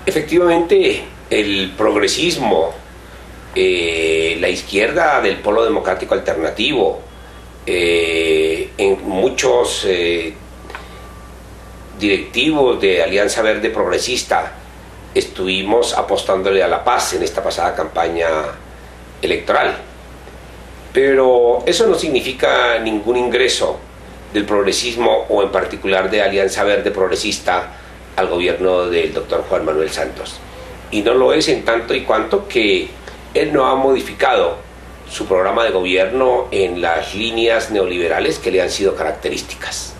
Efectivamente, el progresismo, la izquierda del Polo Democrático Alternativo, en muchos directivos de Alianza Verde Progresista estuvimos apostándole a la paz en esta pasada campaña electoral. Pero eso no significa ningún ingreso del progresismo o en particular de Alianza Verde Progresista al gobierno del doctor Juan Manuel Santos. Y no lo es en tanto y cuanto que él no ha modificado su programa de gobierno en las líneas neoliberales que le han sido características.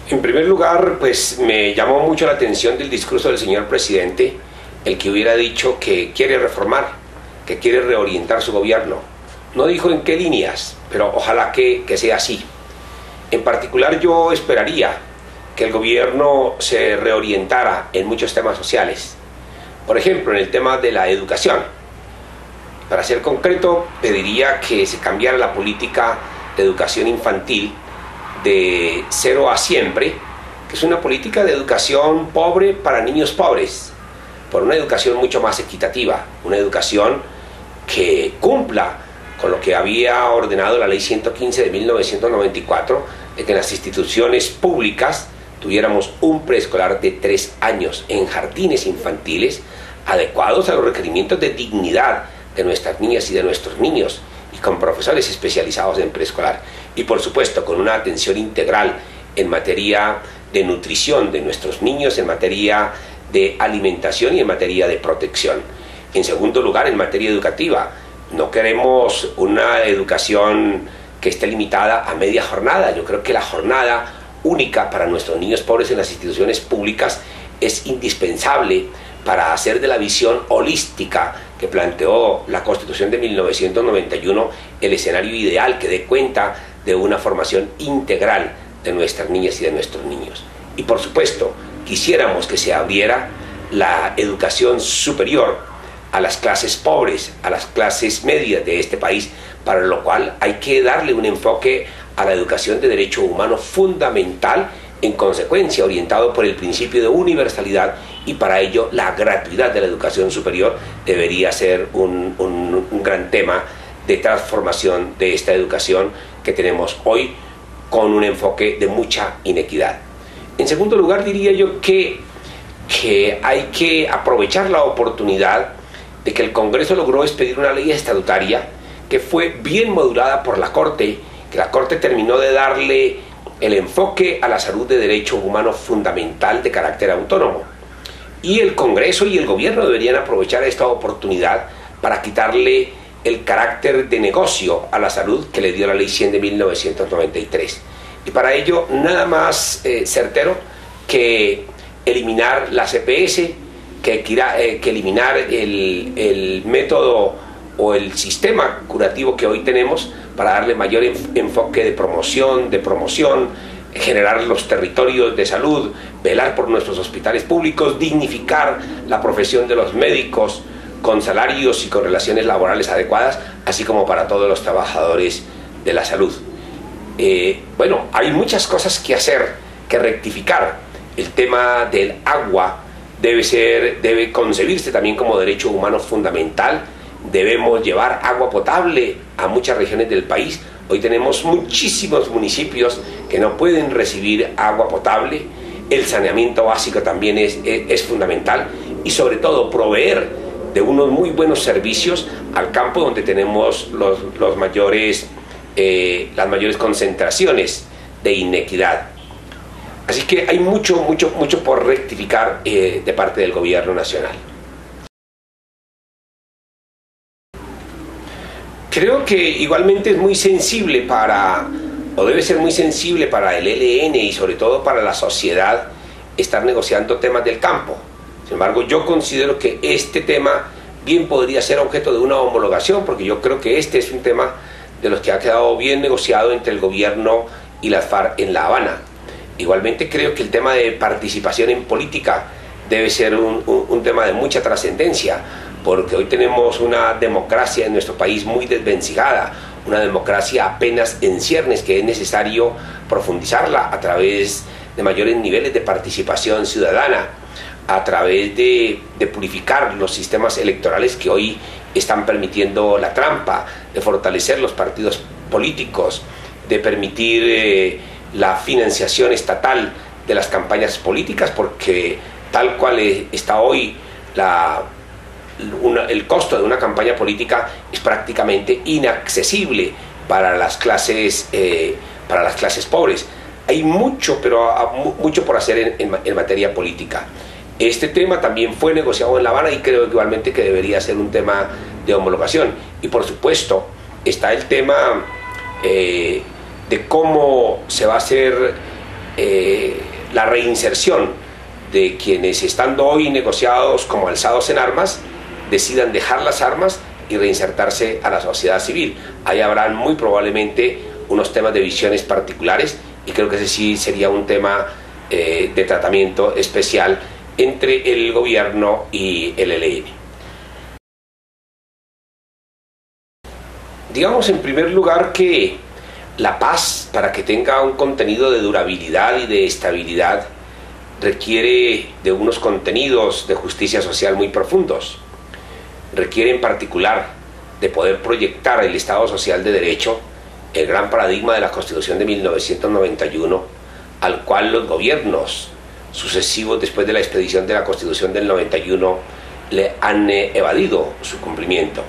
En primer lugar, pues me llamó mucho la atención del discurso del señor presidente, el que hubiera dicho que quiere reformar, que quiere reorientar su gobierno. No dijo en qué líneas, pero ojalá que sea así. En particular, yo esperaría que el gobierno se reorientara en muchos temas sociales. Por ejemplo, en el tema de la educación. Para ser concreto, pediría que se cambiara la política de educación infantil de 0 a siempre, que es una política de educación pobre para niños pobres, por una educación mucho más equitativa, una educación que cumpla con lo que había ordenado la Ley 115 de 1994, de que en las instituciones públicas tuviéramos un preescolar de 3 años en jardines infantiles adecuados a los requerimientos de dignidad de nuestras niñas y de nuestros niños, y con profesores especializados en preescolar, y por supuesto con una atención integral en materia de nutrición de nuestros niños, en materia de alimentación y en materia de protección. En segundo lugar, en materia educativa, no queremos una educación que esté limitada a media jornada. Yo creo que la jornada única para nuestros niños pobres en las instituciones públicas es indispensable para hacer de la visión holística que planteó la Constitución de 1991 el escenario ideal que dé cuenta de una formación integral de nuestras niñas y de nuestros niños. Y por supuesto, quisiéramos que se abriera la educación superior a las clases pobres, a las clases medias de este país, para lo cual hay que darle un enfoque a la educación de derecho humano fundamental, en consecuencia orientado por el principio de universalidad, y para ello la gratuidad de la educación superior debería ser un gran tema de transformación de esta educación que tenemos hoy con un enfoque de mucha inequidad. En segundo lugar, diría yo que hay que aprovechar la oportunidad de que el Congreso logró expedir una ley estatutaria que fue bien modulada por la Corte, que la Corte terminó de darle el enfoque a la salud de derecho humano fundamental de carácter autónomo. Y el Congreso y el Gobierno deberían aprovechar esta oportunidad para quitarle el carácter de negocio a la salud que le dio la Ley 100 de 1993. Y para ello nada más certero que eliminar la CPS, que eliminar el método o el sistema curativo que hoy tenemos para darle mayor enfoque de promoción, generar los territorios de salud, velar por nuestros hospitales públicos, dignificar la profesión de los médicos con salarios y con relaciones laborales adecuadas, así como para todos los trabajadores de la salud. Bueno, hay muchas cosas que hacer, que rectificar. El tema del agua debe concebirse también como derecho humano fundamental. Debemos llevar agua potable a muchas regiones del país. Hoy tenemos muchísimos municipios que no pueden recibir agua potable. El saneamiento básico también es fundamental, y sobre todo proveer de unos muy buenos servicios al campo, donde tenemos las mayores concentraciones de inequidad. Así que hay mucho por rectificar de parte del gobierno nacional. Creo que igualmente es muy sensible debe ser muy sensible para el ELN y sobre todo para la sociedad estar negociando temas del campo. Sin embargo, yo considero que este tema bien podría ser objeto de una homologación, porque yo creo que este es un tema de los que ha quedado bien negociado entre el gobierno y las FARC en La Habana. Igualmente creo que el tema de participación en política debe ser un tema de mucha trascendencia, porque hoy tenemos una democracia en nuestro país muy desvencijada, una democracia apenas en ciernes, que es necesario profundizarla a través de mayores niveles de participación ciudadana, a través de purificar los sistemas electorales que hoy están permitiendo la trampa, de fortalecer los partidos políticos, de permitir la financiación estatal de las campañas políticas, porque tal cual está hoy el costo de una campaña política es prácticamente inaccesible para las clases pobres. Hay mucho, pero mucho por hacer en materia política. Este tema también fue negociado en La Habana y creo igualmente que debería ser un tema de homologación. Y por supuesto está el tema de cómo se va a hacer la reinserción de quienes, estando hoy negociados como alzados en armas, decidan dejar las armas y reinsertarse a la sociedad civil. Ahí habrán muy probablemente unos temas de visiones particulares y creo que ese sí sería un tema de tratamiento especial entre el gobierno y el ELN. Digamos en primer lugar que la paz, para que tenga un contenido de durabilidad y de estabilidad, requiere de unos contenidos de justicia social muy profundos. Requiere en particular de poder proyectar el Estado Social de Derecho, el gran paradigma de la Constitución de 1991, al cual los gobiernos sucesivos después de la expedición de la Constitución del 91 le han evadido su cumplimiento.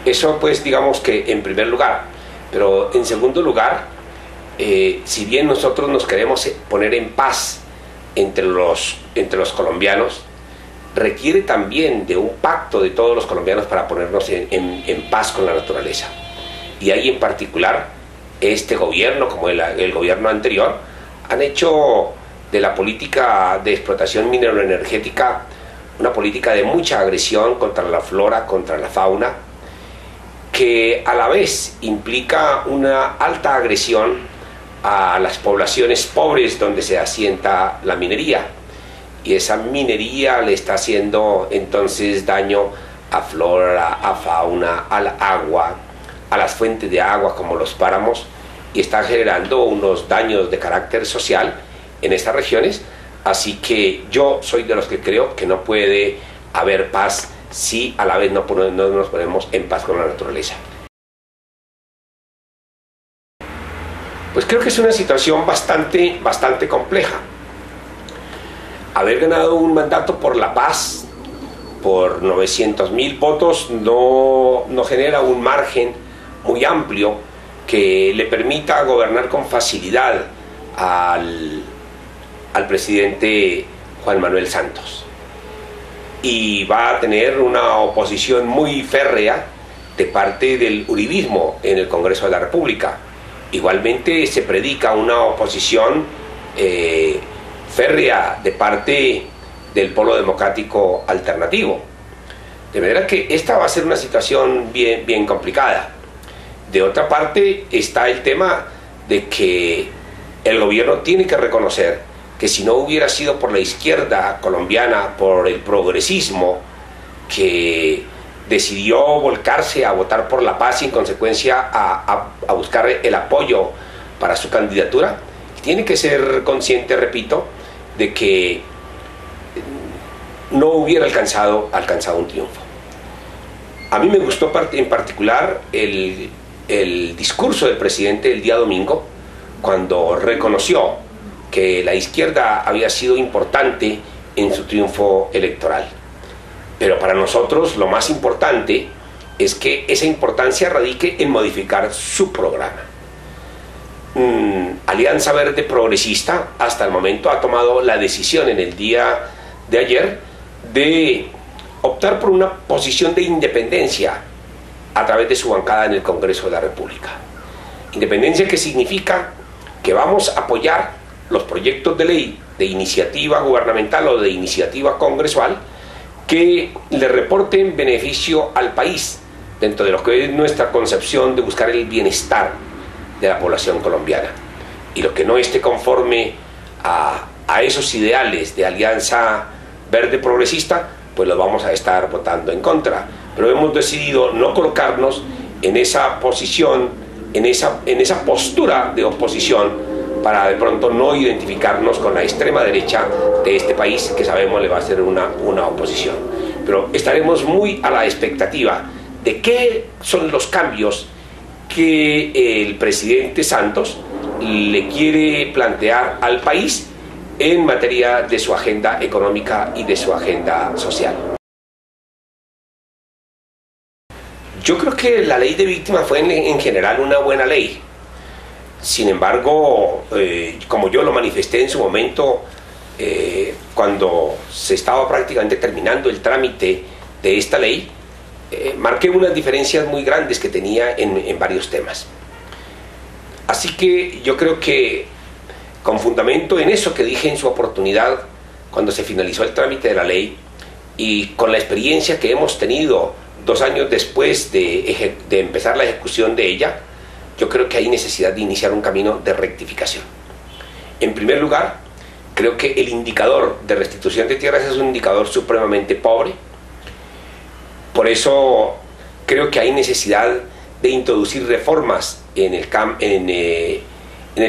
Eso pues digamos que en primer lugar, pero en segundo lugar, si bien nosotros nos queremos poner en paz entre los colombianos, requiere también de un pacto de todos los colombianos para ponernos en paz con la naturaleza. Y ahí en particular, este gobierno, como el gobierno anterior, han hecho de la política de explotación mineroenergética una política de mucha agresión contra la flora, contra la fauna, que a la vez implica una alta agresión a las poblaciones pobres donde se asienta la minería, y esa minería le está haciendo entonces daño a flora, a fauna, al agua, a las fuentes de agua como los páramos, y está generando unos daños de carácter social en estas regiones. Así que yo soy de los que creo que no puede haber paz si a la vez no nos ponemos en paz con la naturaleza. Pues creo que es una situación bastante compleja. Haber ganado un mandato por la paz, por 900.000 votos, no genera un margen muy amplio que le permita gobernar con facilidad al presidente Juan Manuel Santos. Y va a tener una oposición muy férrea de parte del uribismo en el Congreso de la República. Igualmente se predica una oposición férrea de parte del Polo Democrático Alternativo. De manera que esta va a ser una situación bien complicada. De otra parte está el tema de que el gobierno tiene que reconocer que si no hubiera sido por la izquierda colombiana, por el progresismo, que decidió volcarse a votar por la paz y en consecuencia a buscar el apoyo para su candidatura, tiene que ser consciente, repito, de que no hubiera alcanzado un triunfo. A mí me gustó en particular el discurso del presidente el día domingo, cuando reconoció que la izquierda había sido importante en su triunfo electoral. Pero para nosotros lo más importante es que esa importancia radique en modificar su programa. Alianza Verde Progresista hasta el momento ha tomado la decisión en el día de ayer de optar por una posición de independencia a través de su bancada en el Congreso de la República. Independencia que significa que vamos a apoyar los proyectos de ley de iniciativa gubernamental o de iniciativa congresual que le reporten beneficio al país dentro de lo que es nuestra concepción de buscar el bienestar de la población colombiana. Y lo que no esté conforme a esos ideales de Alianza Verde Progresista, pues los vamos a estar votando en contra. Pero hemos decidido no colocarnos en esa posición, en esa postura de oposición, para de pronto no identificarnos con la extrema derecha de este país, que sabemos le va a hacer una oposición. Pero estaremos muy a la expectativa de qué son los cambios que el presidente Santos le quiere plantear al país en materia de su agenda económica y de su agenda social. Yo creo que la ley de víctimas fue en general una buena ley. Sin embargo, como yo lo manifesté en su momento, cuando se estaba prácticamente terminando el trámite de esta ley, marqué unas diferencias muy grandes que tenía en varios temas. Así que yo creo que, con fundamento en eso que dije en su oportunidad, cuando se finalizó el trámite de la ley, y con la experiencia que hemos tenido 2 años después de empezar la ejecución de ella, yo creo que hay necesidad de iniciar un camino de rectificación. En primer lugar, creo que el indicador de restitución de tierras es un indicador supremamente pobre. Por eso creo que hay necesidad de introducir reformas en el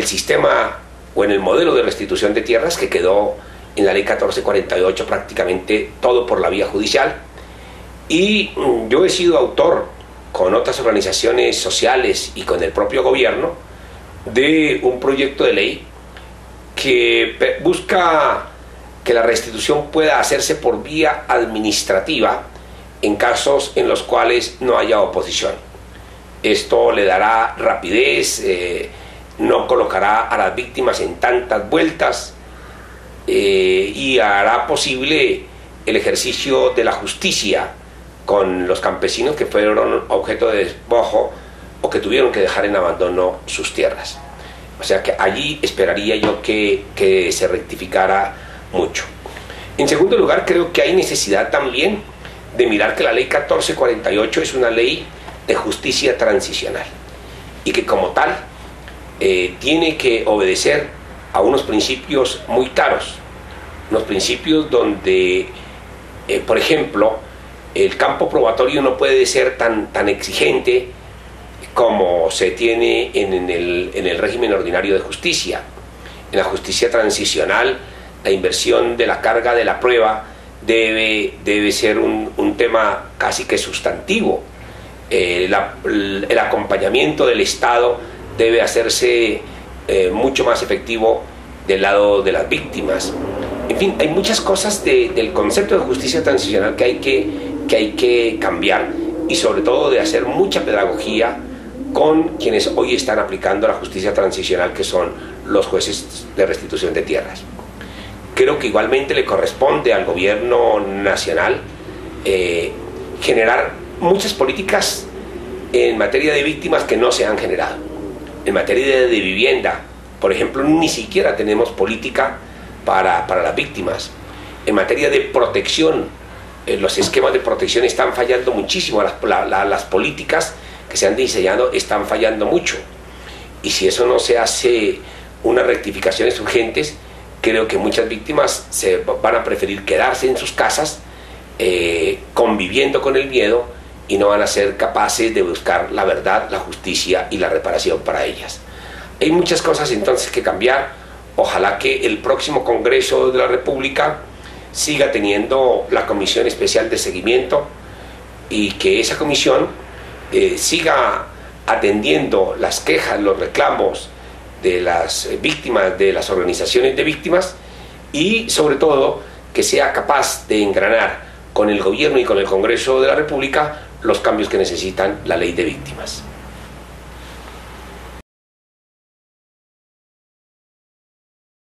sistema o en el modelo de restitución de tierras que quedó en la ley 1448 prácticamente todo por la vía judicial. Y yo he sido autor, con otras organizaciones sociales y con el propio gobierno, de un proyecto de ley que busca que la restitución pueda hacerse por vía administrativa en casos en los cuales no haya oposición. Esto le dará rapidez, no colocará a las víctimas en tantas vueltas y hará posible el ejercicio de la justicia con los campesinos que fueron objeto de despojo o que tuvieron que dejar en abandono sus tierras. O sea que allí esperaría yo que se rectificara mucho. En segundo lugar, creo que hay necesidad también de mirar que la ley 1448 es una ley de justicia transicional y que como tal tiene que obedecer a unos principios muy claros, unos principios donde, por ejemplo, el campo probatorio no puede ser tan exigente como se tiene en el régimen ordinario de justicia. En la justicia transicional, la inversión de la carga de la prueba debe ser un tema casi que sustantivo. El acompañamiento del Estado debe hacerse mucho más efectivo del lado de las víctimas. En fin, hay muchas cosas del concepto de justicia transicional que hay que cambiar, y sobre todo de hacer mucha pedagogía con quienes hoy están aplicando la justicia transicional, que son los jueces de restitución de tierras. Creo que igualmente le corresponde al gobierno nacional generar muchas políticas en materia de víctimas que no se han generado. En materia de vivienda, por ejemplo, ni siquiera tenemos política para las víctimas. En materia de protección, los esquemas de protección están fallando muchísimo, las políticas que se han diseñado están fallando mucho. Y si eso no se hace unas rectificaciones urgentes, creo que muchas víctimas van a preferir quedarse en sus casas conviviendo con el miedo, y no van a ser capaces de buscar la verdad, la justicia y la reparación para ellas. Hay muchas cosas entonces que cambiar. Ojalá que el próximo Congreso de la República siga teniendo la Comisión Especial de Seguimiento y que esa comisión siga atendiendo las quejas, los reclamos de las víctimas, de las organizaciones de víctimas, y sobre todo que sea capaz de engranar con el gobierno y con el Congreso de la República los cambios que necesitan la ley de víctimas.